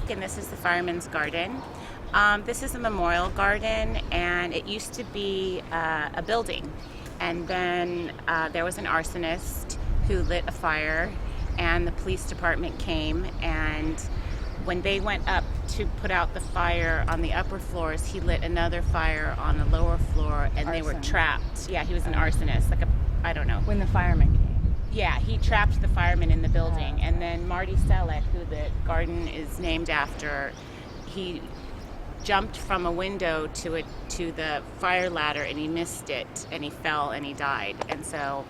Monique, and this is the Fireman's Garden. This is a memorial garden, and it used to be a building. And then there was an arsonist who lit a fire, and the police department came, and when they went up to put out the fire on the upper floors, he lit another fire on the lower floor, and they were trapped. Yeah, he was an arsonist, I don't know. When the firemen came. Yeah, he trapped the firemen in the building. And then Marty Selleck, who the garden is named after, he jumped from a window to the fire ladder, and he missed it, and he fell and he died. And so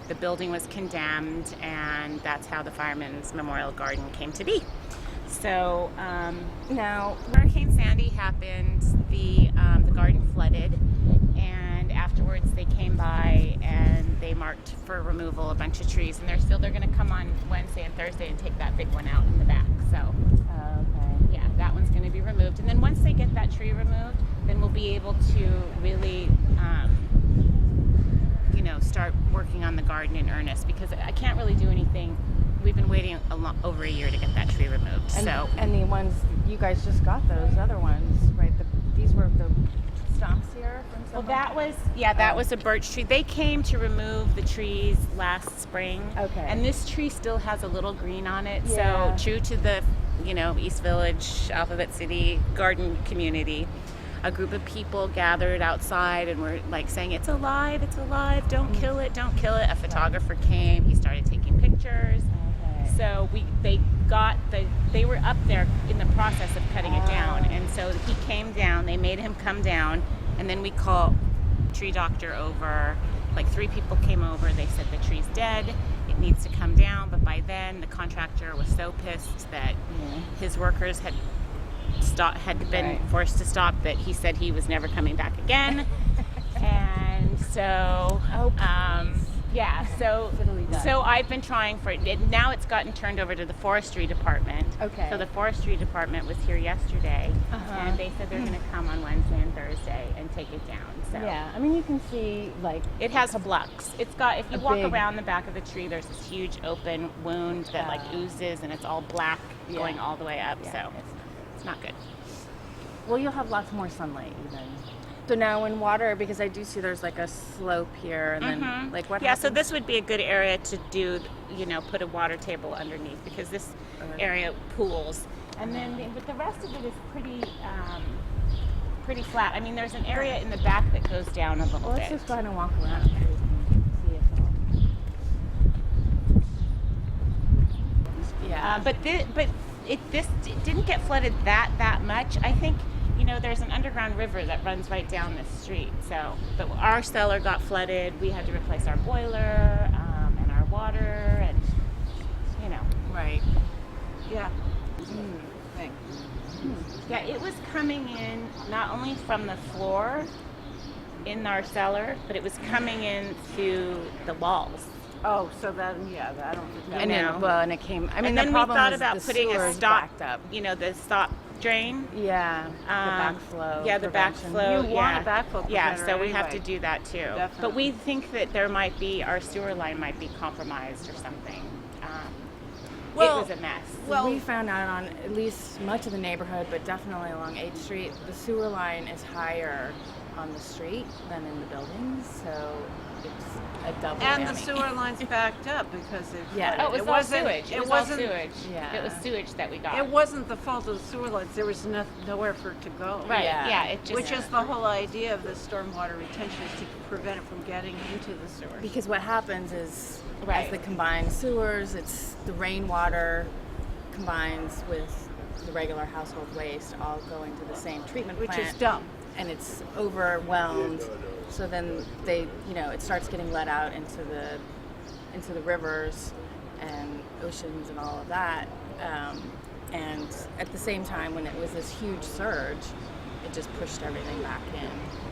the building was condemned, and that's how the Fireman's Memorial Garden came to be. So now Hurricane Sandy happened, the garden flooded, and afterwards they came by and they marked for removal a bunch of trees, and they're going to come on Wednesday and Thursday and take that big one out in the back. So yeah, that one's going to be removed, and then once they get that tree removed, then we'll be able to really start working on the garden in earnest, because I can't really do anything. We've been waiting over a year to get that tree removed. And the ones you guys just got, those other ones, right? These were the stumps here from somewhere? Well, that was a birch tree. They came to remove the trees last spring. Okay. And this tree still has a little green on it. Yeah. So true to the, East Village, Alphabet City garden community, a group of people gathered outside and were saying, it's alive, don't kill it, don't kill it. A photographer came, he started taking pictures. So they were up there in the process of cutting it down, and so he came down. They made him come down, and then we called tree doctor over. 3 people came over. They said the tree's dead. It needs to come down. But by then, the contractor was so pissed that his workers had been forced to stop that he said he was never coming back again. And so. So I've been trying for it. Now it's gotten turned over to the forestry department. Okay. So the forestry department was here yesterday, and they said they're going to come on Wednesday and Thursday and take it down. So yeah, I mean, you can see it has flux. It's got, if you walk around the back of the tree, there's this huge open wound that oozes, and it's all black going all the way up. Yeah. So it's not good. Well, you'll have lots more sunlight even. So now in water, because I do see there's a slope here, and then what happens? So this would be a good area to do, put a water table underneath, because this area pools. And then but the rest of it is pretty flat. I mean, there's an area in the back that goes down a little bit. Let's just go ahead and walk around so we can see it all. Yeah. But this didn't get flooded that much. I think, there's an underground river that runs right down this street. So, but our cellar got flooded. We had to replace our boiler and our water, and Right. Yeah. Yeah, it was coming in not only from the floor in our cellar, but it was coming in through the walls. Oh, so that, I don't think that. And it came. I mean, and then the we problem thought is about the putting a sewer's stop, backed up. The stop drain. Yeah. The backflow. Yeah, the prevention. backflow. You want a backflow Yeah, preventer so we have to anyway. do that too. Definitely. But we think that our sewer line might be compromised or something. It was a mess. Well, we found out on at least much of the neighborhood, but definitely along 8th Street, the sewer line is higher on the street than in the buildings, so it's a double And the whammy. sewer line's backed up because it Yeah. Oh, it was all sewage. It was all sewage. Yeah. It was sewage that we got. It wasn't the fault of the sewer lines. There was nowhere for it to go. Right. Yeah. Yeah. It just. Which is the whole idea of the stormwater retention, is to prevent it from getting into the sewer. Because what happens is, Right. as the combined sewers, it's the rainwater combines with the regular household waste, all going to the same treatment Which plant. is dumb. And it's overwhelmed. So then it starts getting let out into the rivers and oceans and all of that. And at the same time, when it was this huge surge, it just pushed everything back in.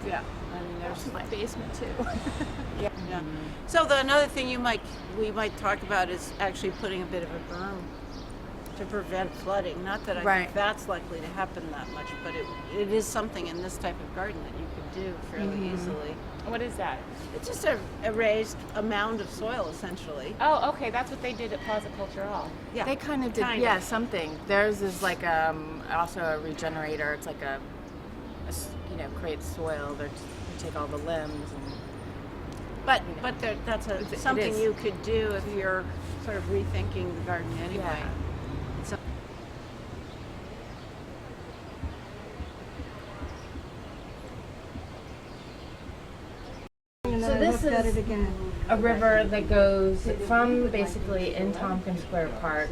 Yeah. I mean, there's My basement too. Yeah. So another thing we might talk about is actually putting a bit of a berm to prevent flooding. Not that I Right. think that's likely to happen that much, but it is something in this type of garden that you could do fairly easily. What is that? It's just a raised a mound of soil, essentially. Oh, okay. That's what they did at Plaza Culture Hall. Yeah, They kind of did, Kind yeah, of. something. Theirs is like also a regenerator. It's like creates soil. They take all the limbs and. But You know. but that's It something is. you could do if you're sort of rethinking the garden anyway. Yeah. So, So this is a river that goes from basically in Tompkins Square Park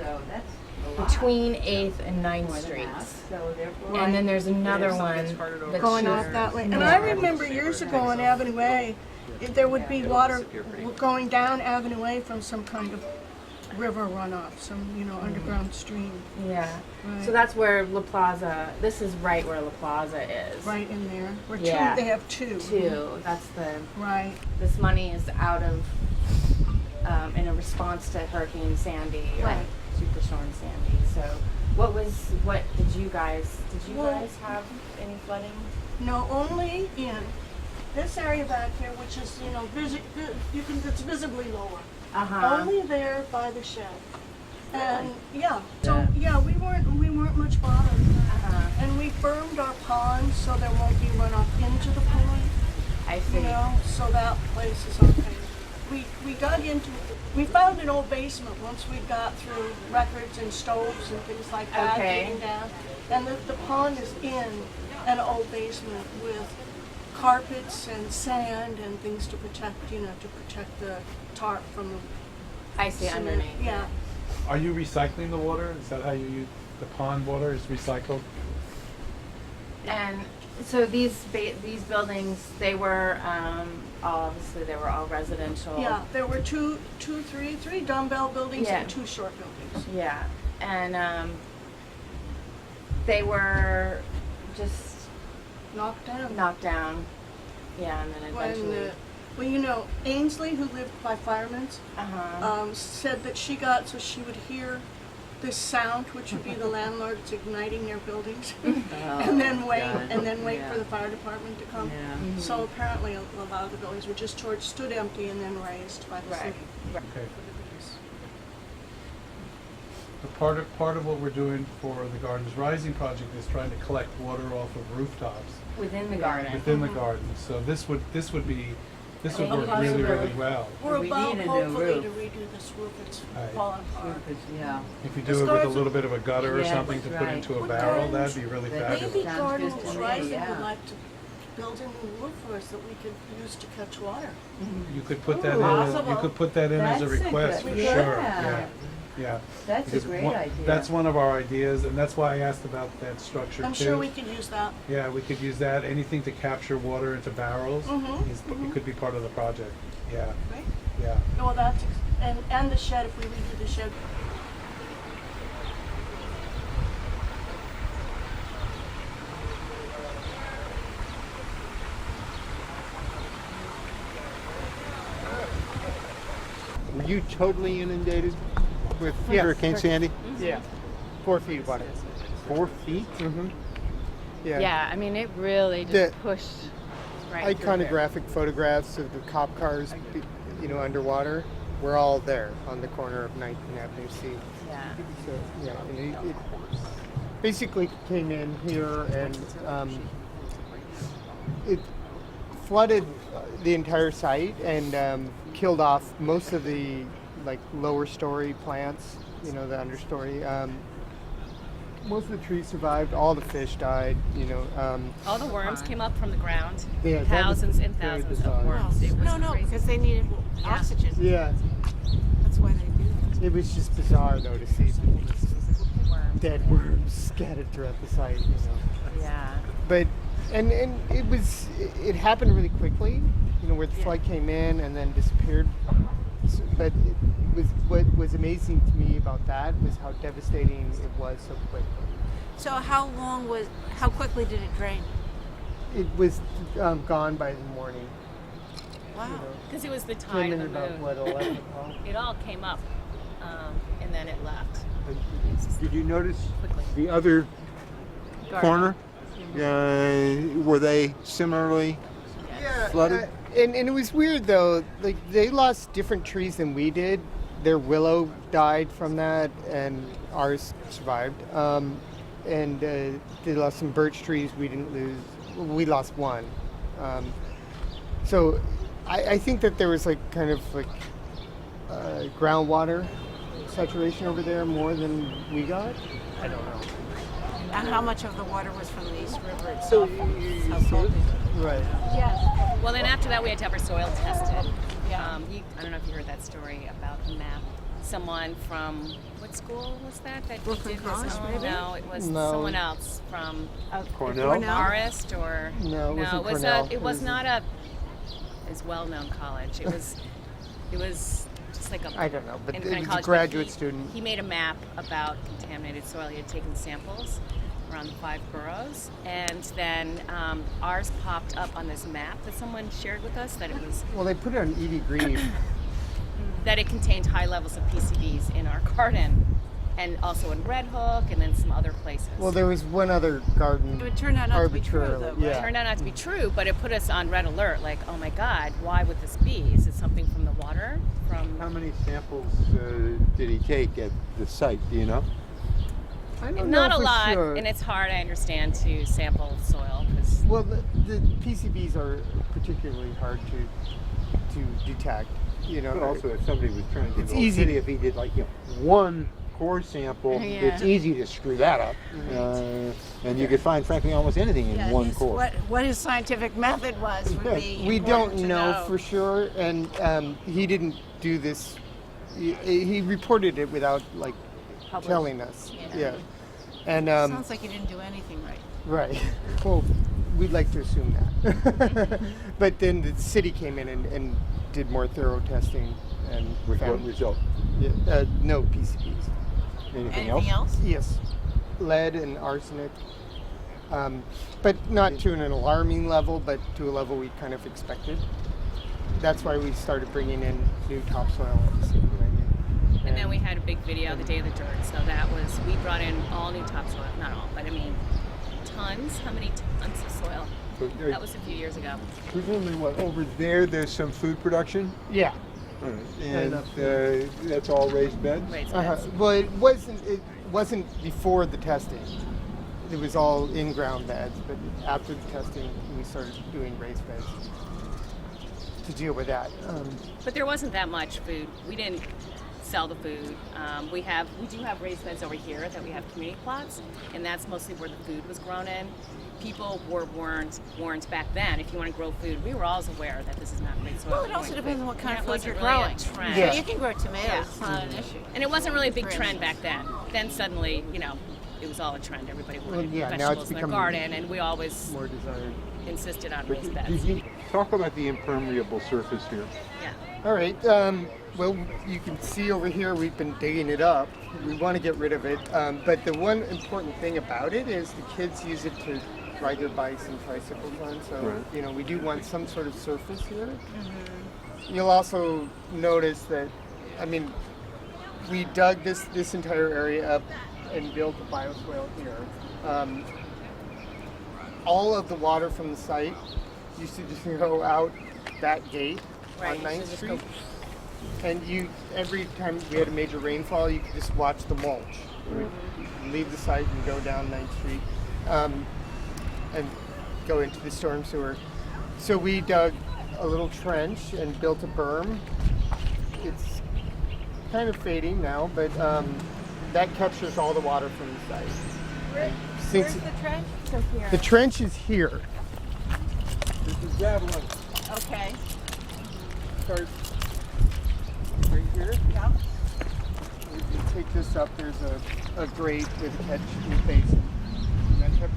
between 8th and 9th Streets. And then there's another one that's Going off that way. And I remember years ago on Avenue A, there would be water going down Avenue A from some kind of river runoff, some, underground stream Yeah. Right. So that's where La Plaza, this is right where La Plaza is. right in there. Or Yeah. they have two. That's the, Right. this money is out of, in a response to Hurricane Sandy, or Right. Superstorm Sandy. So what did you guys Well- have any flooding? No, only in this area back here, which is, it's visibly lower. Uh-huh. Only there by the shed. And we weren't much bothered. Uh-huh. And we bermed our pond so there won't be runoff into the pond. I see. So that place is okay. We found an old basement once we got through records and stoves and things like that, Okay. digging down. And the pond is in an old basement with carpets and sand and things to protect the tarp from the I see cement. underneath. Yeah. Are you recycling the water? Is that how you use the pond water? Is recycled? And so these buildings, they were obviously they were all residential. Yeah, there were three dumbbell buildings Yeah. and two short buildings. Yeah, and they were just Knocked down. knocked down. Yeah, and then eventually. Ainsley, who lived by Fireman's, said that she would hear this sound, which would be the landlords igniting their buildings, and then wait for the fire department to come. Mm-hmm. So apparently, a lot of the buildings were just stood empty and then raised by the Right. city. Okay. But part of what we're doing for the Gardens Rising project is trying to collect water off of rooftops Within the garden. within the garden. So this would Any work really, really well. We're We about need a new hopefully roof. to redo this roof. It's Right. falling apart. Yeah. If you do it with a little bit of a gutter or Yeah, something to that's put right. into a What barrel, gardens- that'd be really Maybe fabulous. Maybe Sounds Gardens good to me, Rising yeah. would like to build a new roof for us that we could use to catch water. You could put that Ooh, in. possible. You could put that in as a That's a request good- for yeah. sure. Yeah. Yeah. That's a Because great one- idea. That's one of our ideas, and that's why I asked about that structure I'm too. sure we could use that. Yeah, we could use that. Anything to capture water into barrels it could be part of the project. Yeah, Right? yeah. Well, and the shed, if we redo the shed. Were you totally inundated with Hurricane Sandy? Yeah, 4 feet of water. 4 feet? Mm-hmm. Yeah. Yeah, I mean it really The just pushed right through there. Iconographic photographs of the cop cars, underwater, were all there on the corner of 9th and Avenue C. Yeah. So yeah, and it basically came in here and it flooded the entire site and killed off most of the lower story plants, the understory. Most of the trees survived. All the fish died. All the worms came up from the ground. Yeah, that was Thousands and very thousands bizarre. of worms. It was No, crazy. because they needed oxygen. Yeah, That's why they do that. it was just bizarre though to see dead worms scattered throughout the site. Yeah. But and it happened really quickly. Where the flood came in and then disappeared. But it was what was amazing to me about that was how devastating it was so quickly. So how quickly did it drain? It was gone by the morning. Wow. Because it was the Came tide in of the about moon. 11 o'clock. It all came up, and then it left. Did you notice the other corner? Were they similarly flooded? And it was weird though. Like they lost different trees than we did. Their willow died from that, and ours survived. And they lost some birch trees. We didn't lose. We lost one. So I think that there was like kind of like groundwater saturation over there more than we got. I don't know. And how much of the water was from the East River itself? How cold is it? Right. Well, then after that, we had to have our soil tested. I don't know if you heard that story about the map. Someone from, what school was that? Brooklyn did this? College, maybe? No, it was No. someone else from Cornell? Marist or No, it wasn't it was Cornell. it was not a as well-known college. It was just like a I don't know, but independent it was a college, but graduate he- student. He made a map about contaminated soil. He had taken samples around the 5 boroughs, and then ours popped up on this map that someone shared with us that it was Well, they put it on Edie Green. that it contained high levels of PCBs in our garden, and also in Red Hook, and then some other places. Well, there was one other garden. It turned out not to be true, arbitrarily. though, right? It Yeah. turned out not to be true, but it put us on red alert. Like, oh my God, why would this be? Is it something from the water? How many samples did he take at the site? Do you know? I don't Not know a for lot, sure. and it's hard, I understand, to sample soil because Well, the PCBs are particularly hard to detect. You know, But also, if somebody was trying to It's do a easy. city, if he did like one core sample, it's easy to screw that up. And you could find, frankly, almost anything in one core. What his scientific method was would be we don't important to know for sure, and he didn't do this. He reported it without like telling us. Yeah. And Sounds like he didn't do anything right. right. Well, we'd like to assume that. But then the city came in and did more thorough testing and With what found result? no PCBs. Anything Anything else? Yes, lead and arsenic, but not to an alarming level, but to a level we kind of expected. That's why we started bringing in new topsoil at the city right now. and then we had a big video the day of the dirt. So that was we brought in all new topsoil, not all, but I mean tons. How many tons of soil? That was a few years ago. Presumably, what over there's some food production, Yeah. and that's all raised beds. Raised Uh-huh. beds. Well, it wasn't before the testing. It was all in-ground beds, but after the testing, we started doing raised beds to deal with that. But there wasn't that much food. We didn't sell the food. We do have raised beds over here that we have community plots, and that's mostly where the food was grown in. People were warned back then. If you want to grow food, we were always aware that this is not great soil. Well, it for also growing depends food. on what kind And of that food you're wasn't really growing. a trend. Yeah. You can grow tomatoes. Yeah. It's not an issue. And it wasn't really a big For trend instance. back then. Then suddenly, it was all a trend. Everybody wanted Well, yeah, now it's vegetables in their become garden, and we always More desired. insisted on But raised did beds. you talk about the impermeable surface here? Yeah. All right. Well, you can see over here we've been digging it up. We want to get rid of it, but the one important thing about it is the kids use it to ride their bikes and tricycles on. So Right. we do want some sort of surface here. You'll also notice that, we dug this entire area up and built a bioswale here. All of the water from the site used to just go out that gate Right, on so 9th just Street. And every time we had a major rainfall, you could just watch the mulch. You'd leave the site and go down 9th Street and go into the storm sewer. So we dug a little trench and built a berm. It's kind of fading now, but that captures all the water from the site. Where's the trench? The trench is here. This is javelin. Okay. Start right here. Yeah. You take this up, there's a grate with a catch basin. And that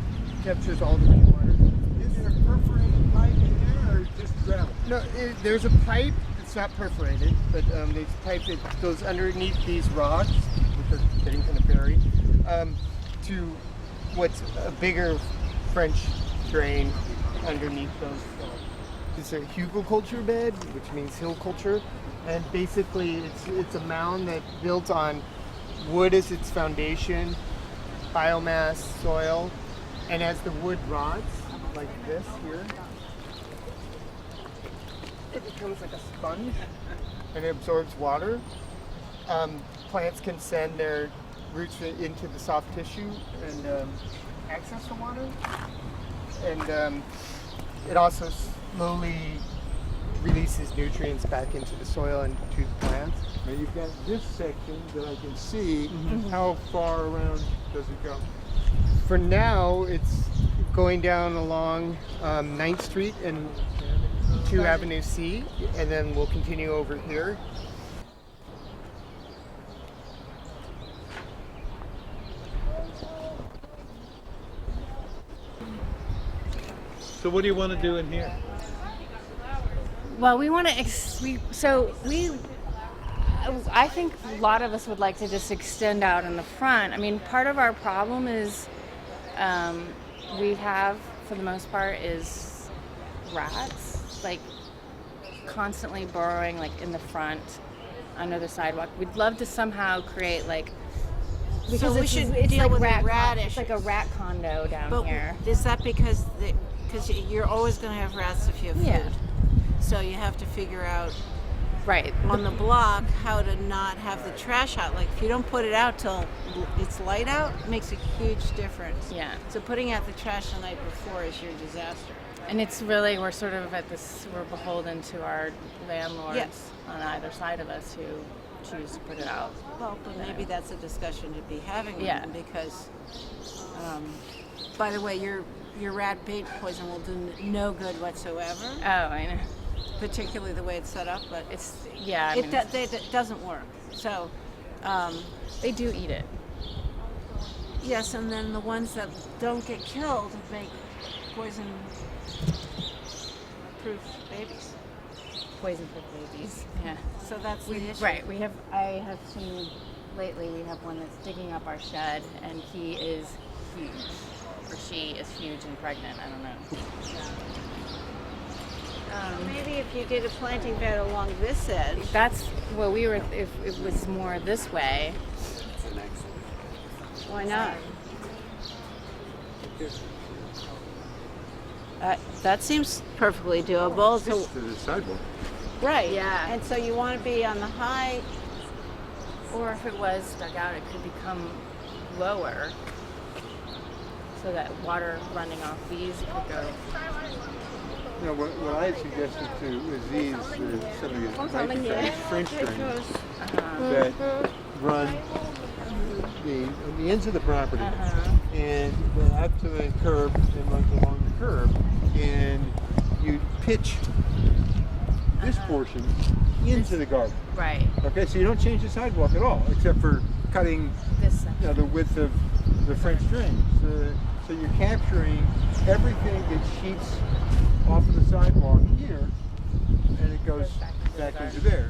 captures all the rainwater. Is there a perforated pipe in there, or just gravel? No, there's a pipe that's not perforated, but there's a pipe that goes underneath these rocks, which are getting kind of buried, to what's a bigger French drain underneath those. It's a hugelkultur bed, which means hill culture, and basically it's a mound that built on wood is its foundation, biomass, soil, and as the wood rots, like this here, it becomes like a sponge and it absorbs water. Plants can send their roots into the soft tissue and access the water. And it also slowly releases nutrients back into the soil and to the plants. Now you've got this section that I can see. How far around does it go? For now, it's going down along 9th Street and 2 Avenue C, and then we'll continue over here. So what do you want to do in here? Well, we want to. I think a lot of us would like to just extend out in the front. I mean, part of our problem is we have, for the most part, is rats, like constantly burrowing, like in the front, under the sidewalk. We'd love to somehow create like. So we should it's deal like with the rat rat It's like a rat condo down But here. is that because you're always going to have rats if you have Yeah. food? So you have to figure out Right. on the block how to not have the trash out. Like if you don't put it out till it's light out, it makes a huge difference. Yeah. So putting out the trash the night before is your disaster. And it's really, we're sort of at this, we're beholden to our landlords Yes. on either side of us who choose to put it out. Well, but maybe that's a discussion to be having with Yeah. them because, by the way, your rat bait poison will do no good whatsoever, Oh, I know. particularly the way it's set up. But Yeah, I mean, it doesn't work. So, they do eat it. yes, and then the ones that don't get killed make poison-proof babies. Poison-proof babies. Yeah. So that's the issue. Right. I have seen lately, we have one that's digging up our shed, and he is huge. Or she is huge and pregnant. I don't know. Maybe if you did a planting bed along this edge. That's, well, we were, if it was more this way. Why not? That seems perfectly doable. So, To the sidewalk. right. Yeah. And so you want to be on the high. Or if it was dug out, it could become lower. So that water running off these could go. You know, what I had suggested too is these, some of these French drains that run the ends of the property and go out to the curb and runs along the curb, and you pitch this portion into the garden. Right. Okay, so you don't change the sidewalk at all, except for cutting This section. the width of the French drain. So you're capturing everything that sheets off of the sidewalk here, and it goes back into there.